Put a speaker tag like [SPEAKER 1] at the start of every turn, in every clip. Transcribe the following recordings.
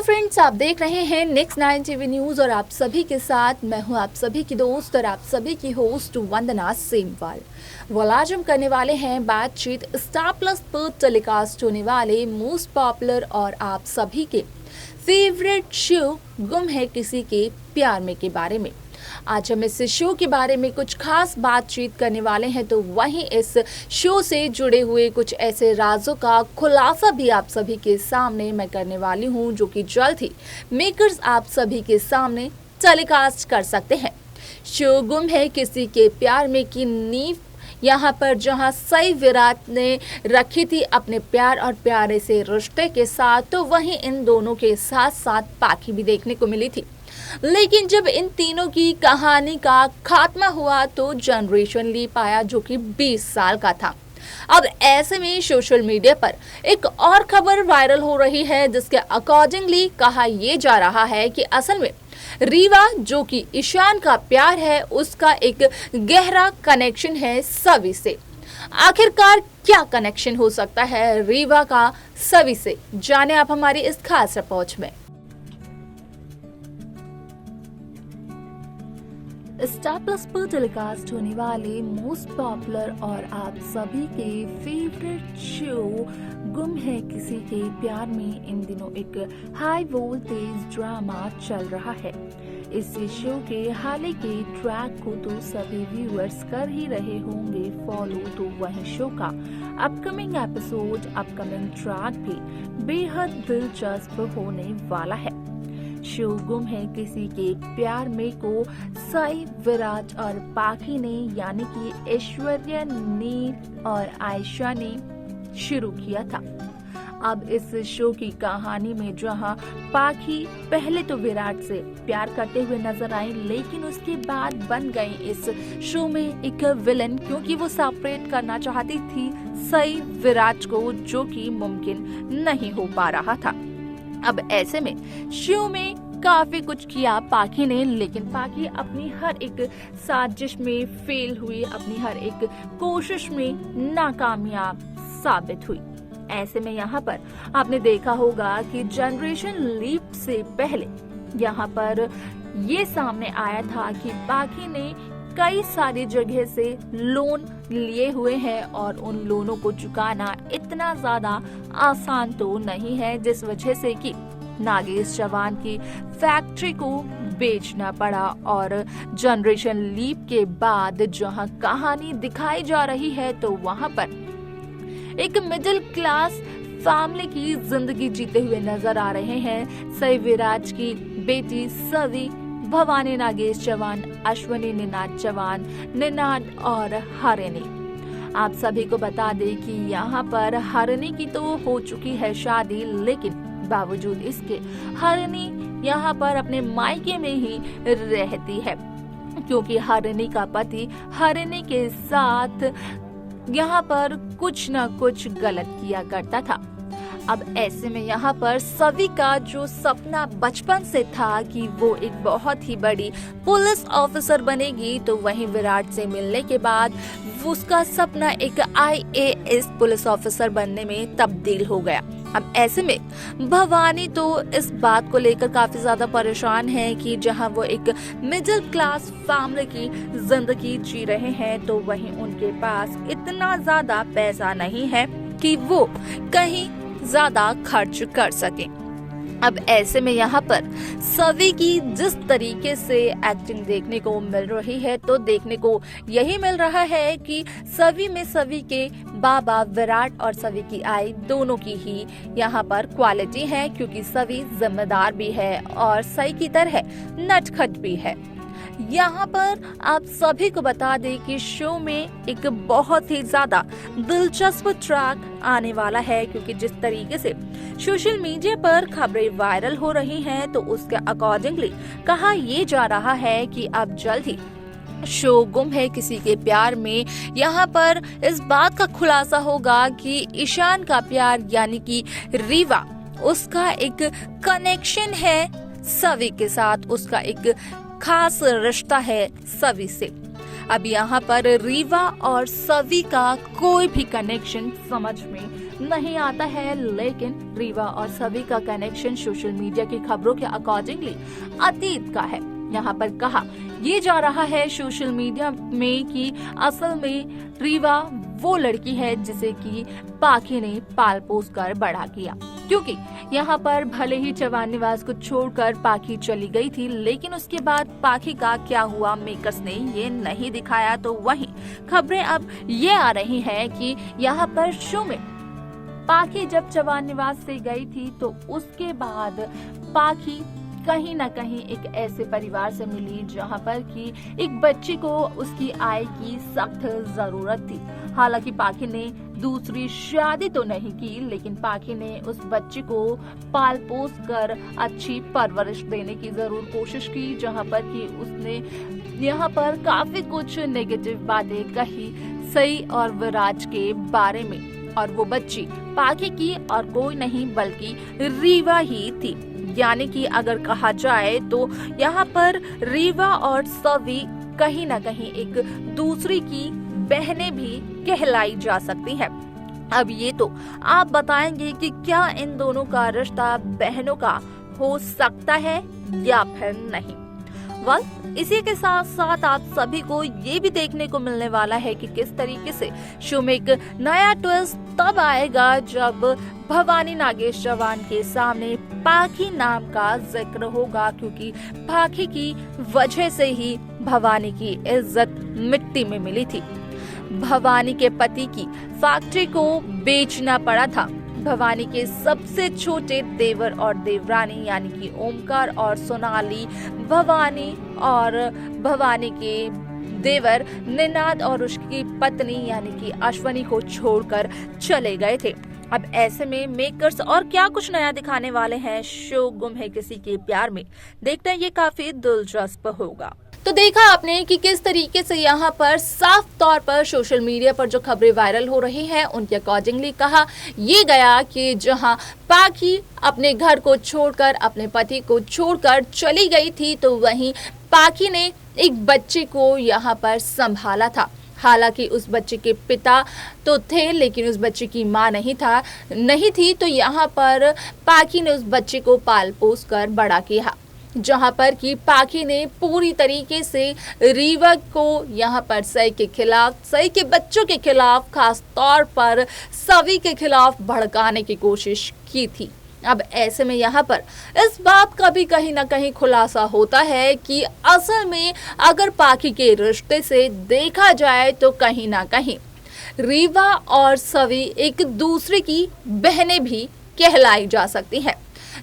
[SPEAKER 1] Friends, आप देख रहे हैं नेक्स्ट 9 टीवी न्यूज और आप सभी के साथ मैं हूं आप सभी की दोस्त और आप सभी की होस्ट वंदना सेमवाल। आज हम करने वाले हैं बातचीत स्टार प्लस पर टेलीकास्ट होने वाले मोस्ट पॉपुलर और आप सभी के फेवरेट शो गुम है किसी के प्यार में के बारे में। आज हम इस शो के बारे में कुछ खास बातचीत करने वाले हैं, तो वहीं इस शो से जुड़े हुए कुछ ऐसे राजों का खुलासा भी आप सभी के सामने मैं करने वाली हूं, जो कि जल्द ही मेकर्स आप सभी के सामने टेलीकास्ट कर सकते हैं। शो गुम है किसी के प्यार में की नींव यहाँ पर जहाँ सई विराट ने रखी थी अपने प्यार और प्यारे से रिश्ते के साथ, तो वहीं इन दोनों के साथ साथ पाखी भी देखने को मिली थी। लेकिन जब इन तीनों की कहानी का खात्मा हुआ तो जनरेशन लीप आया, जो कि 20 साल का था। अब ऐसे में सोशल मीडिया पर एक और खबर वायरल हो रही है, जिसके अकॉर्डिंगली कहा यह जा रहा है कि असल में रीवा, जो कि ईशान का प्यार है, उसका एक गहरा कनेक्शन है सवी से। आखिरकार क्या कनेक्शन हो सकता है रीवा का सवी से, जाने आप हमारी इस खास रिपोर्ट में। स्टार प्लस पर टेलीकास्ट होने वाले मोस्ट पॉपुलर और आप सभी के फेवरेट शो गुम है किसी के प्यार में इन दिनों एक हाई वोल्टेज ड्रामा चल रहा है। इस शो के हाल के ट्रैक को तो सभी व्यूअर्स कर ही रहे होंगे फॉलो, तो वही शो का अपकमिंग एपिसोड, अपकमिंग ट्रैक भी बेहद दिलचस्प होने वाला है। शो गुम है किसी के प्यार में को सई विराट और पाखी ने, यानी कि ऐश्वर्या, नील और आयशा ने शुरू किया था। अब इस शो की कहानी में जहां पाखी पहले तो विराट से प्यार करते हुए नजर आई, लेकिन उसके बाद बन गई इस शो में एक विलन, क्योंकि वो सेपरेट करना चाहती थी सई विराट को, जो कि मुमकिन नहीं हो पा रहा था। अब ऐसे में शो में काफी कुछ किया पाखी ने, लेकिन पाखी अपनी हर एक साजिश में फेल हुई, अपनी हर एक कोशिश में नाकामयाब साबित हुई। ऐसे में यहाँ पर आपने देखा होगा कि जनरेशन लीप से पहले यहाँ पर ये सामने आया था कि पाखी ने कई सारी जगह से लोन लिए हुए हैं और उन लोनों को चुकाना इतना ज्यादा आसान तो नहीं है, जिस वजह से कि नागेश चौहान की फैक्ट्री को बेचना पड़ा। और जनरेशन लीप के बाद जहां कहानी दिखाई जा रही है, तो वहां पर एक मिडिल क्लास फैमिली की जिंदगी जीते हुए नजर आ रहे हैं सई विराट की बेटी सवी, भवानी नागेश चौहान, अश्वनी निनाद चौहान, निनाद और हरिणी। आप सभी को बता दें कि यहाँ पर हरिणी की तो हो चुकी है शादी, लेकिन बावजूद इसके हरिणी यहाँ पर अपने मायके में ही रहती है, क्योंकि हरिणी का पति हरिणी के साथ यहाँ पर कुछ न कुछ गलत किया करता था। अब ऐसे में यहाँ पर सभी का जो सपना बचपन से था कि वो एक बहुत ही बड़ी पुलिस ऑफिसर बनेगी, तो वहीं विराट से मिलने के बाद उसका सपना एक IAS पुलिस ऑफिसर बनने में तब्दील हो गया। अब ऐसे में भवानी तो इस बात को लेकर काफी ज्यादा परेशान है कि जहां वो एक मिडिल क्लास फैमिली की जिंदगी जी रहे हैं, तो वहीं उनके पास इतना ज्यादा पैसा नहीं है कि वो कहीं ज्यादा खर्च कर सके। अब ऐसे में यहाँ पर सवी की जिस तरीके से एक्टिंग देखने को मिल रही है, तो देखने को यही मिल रहा है कि सवी में सवी के बाबा विराट और सवी की आई दोनों की ही यहाँ पर क्वालिटी है, क्योंकि सवी जिम्मेदार भी है और सई की तरह नटखट भी है। यहाँ पर आप सभी को बता दें कि शो में एक बहुत ही ज्यादा दिलचस्प ट्रैक आने वाला है, क्योंकि जिस तरीके से सोशल मीडिया पर खबरें वायरल हो रही हैं, तो उसके अकॉर्डिंगली कहा यह जा रहा है कि अब जल्द ही शो गुम है किसी के प्यार में यहाँ पर इस बात का खुलासा होगा कि ईशान का प्यार यानी कि रीवा, उसका एक कनेक्शन है सवी के साथ, उसका एक खास रिश्ता है सवी से। अब यहाँ पर रीवा और सवी का कोई भी कनेक्शन समझ में नहीं आता है, लेकिन रीवा और सवी का कनेक्शन सोशल मीडिया की खबरों के अकॉर्डिंगली अतीत का है। यहाँ पर कहा ये जा रहा है सोशल मीडिया में कि असल में रीवा वो लड़की है जिसे कि पाखी ने पाल पोस कर बड़ा किया, क्योंकि यहाँ पर भले ही चौहान निवास को छोड़कर पाखी चली गई थी, लेकिन उसके बाद पाखी का क्या हुआ मेकर्स ने ये नहीं दिखाया। तो वहीं खबरें अब ये आ रही हैं कि यहाँ पर शो में पाखी जब चौहान निवास से गई थी तो उसके बाद पाखी कहीं ना कहीं एक ऐसे परिवार से मिली जहां पर कि एक बच्ची को उसकी आय की सख्त जरूरत थी। हालांकि पाखी ने दूसरी शादी तो नहीं की, लेकिन पाखी ने उस बच्ची को पाल पोस कर अच्छी परवरिश देने की जरूर कोशिश की, जहां पर कि उसने यहाँ पर काफी कुछ नेगेटिव बातें कही सई और विराज के बारे में, और वो बच्ची पाखी की और कोई नहीं बल्कि रीवा ही थी। यानी कि अगर कहा जाए तो यहाँ पर रीवा और सवी कहीं ना कहीं एक दूसरी की बहनें भी कहलाई जा सकती हैं। अब ये तो आप बताएंगे कि क्या इन दोनों का रिश्ता बहनों का हो सकता है या फिर नहीं। इसी के साथ साथ आप सभी को ये भी देखने को मिलने वाला है कि किस तरीके से शो में एक नया ट्विस्ट तब आएगा जब भवानी नागेश चौहान के सामने पाखी नाम का जिक्र होगा, क्योंकि पाखी की वजह से ही भवानी की इज्जत मिट्टी में मिली थी। भवानी के पति की फैक्ट्री को बेचना पड़ा था। भवानी के सबसे छोटे देवर और देवरानी यानी कि ओमकार और सोनाली भवानी और भवानी के देवर निनाद और उसकी पत्नी यानी कि अश्वनी को छोड़कर चले गए थे। अब ऐसे में मेकर्स और क्या कुछ नया दिखाने वाले हैं शो गुम है किसी के प्यार में, देखते हैं, ये काफी दिलचस्प होगा। तो देखा आपने कि किस तरीके से यहाँ पर साफ तौर पर सोशल मीडिया पर जो खबरें वायरल हो रही हैं उनके अकॉर्डिंगली कहा ये गया कि जहाँ पाखी अपने घर को छोड़कर अपने पति को छोड़कर चली गई थी, तो वहीं पाखी ने एक बच्चे को यहाँ पर संभाला था। हालांकि उस बच्चे के पिता तो थे, लेकिन उस बच्चे की माँ नहीं थी। तो यहाँ पर पाखी ने उस बच्चे को पाल पोस कर बड़ा किया, जहां पर कि पाखी ने पूरी तरीके से रीवा को यहाँ पर सई के बच्चों के खिलाफ, खास तौर पर सवी के खिलाफ भड़काने की कोशिश की थी। अब ऐसे में यहाँ पर इस बात का भी कहीं ना कहीं खुलासा होता है कि असल में अगर पाखी के रिश्ते से देखा जाए तो कहीं ना कहीं रीवा और सवी एक दूसरे की बहनें भी कहलाई जा सकती हैं।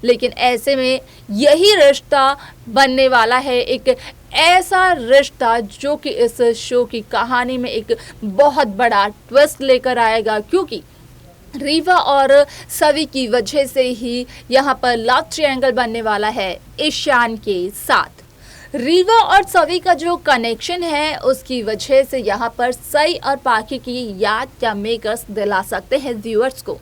[SPEAKER 1] लेकिन ऐसे में यही रिश्ता बनने वाला है, एक ऐसा रिश्ता जो कि इस शो की कहानी में एक बहुत बड़ा ट्विस्ट लेकर आएगा, क्योंकि रीवा और सवी की वजह से ही यहाँ पर लव ट्रायंगल बनने वाला है ईशान के साथ। रीवा और सवी का जो कनेक्शन है उसकी वजह से यहाँ पर सई और पाखी की याद क्या मेकर्स दिला सकते हैं व्यूअर्स को।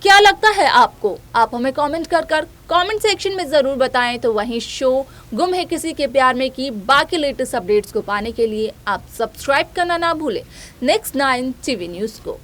[SPEAKER 1] क्या लगता है आपको? आप हमें कमेंट कर कमेंट सेक्शन में जरूर बताएं। तो वहीं शो गुम है किसी के प्यार में की बाकी लेटेस्ट अपडेट्स को पाने के लिए आप सब्सक्राइब करना ना भूलें नेक्स्ट 9 टीवी न्यूज़ को।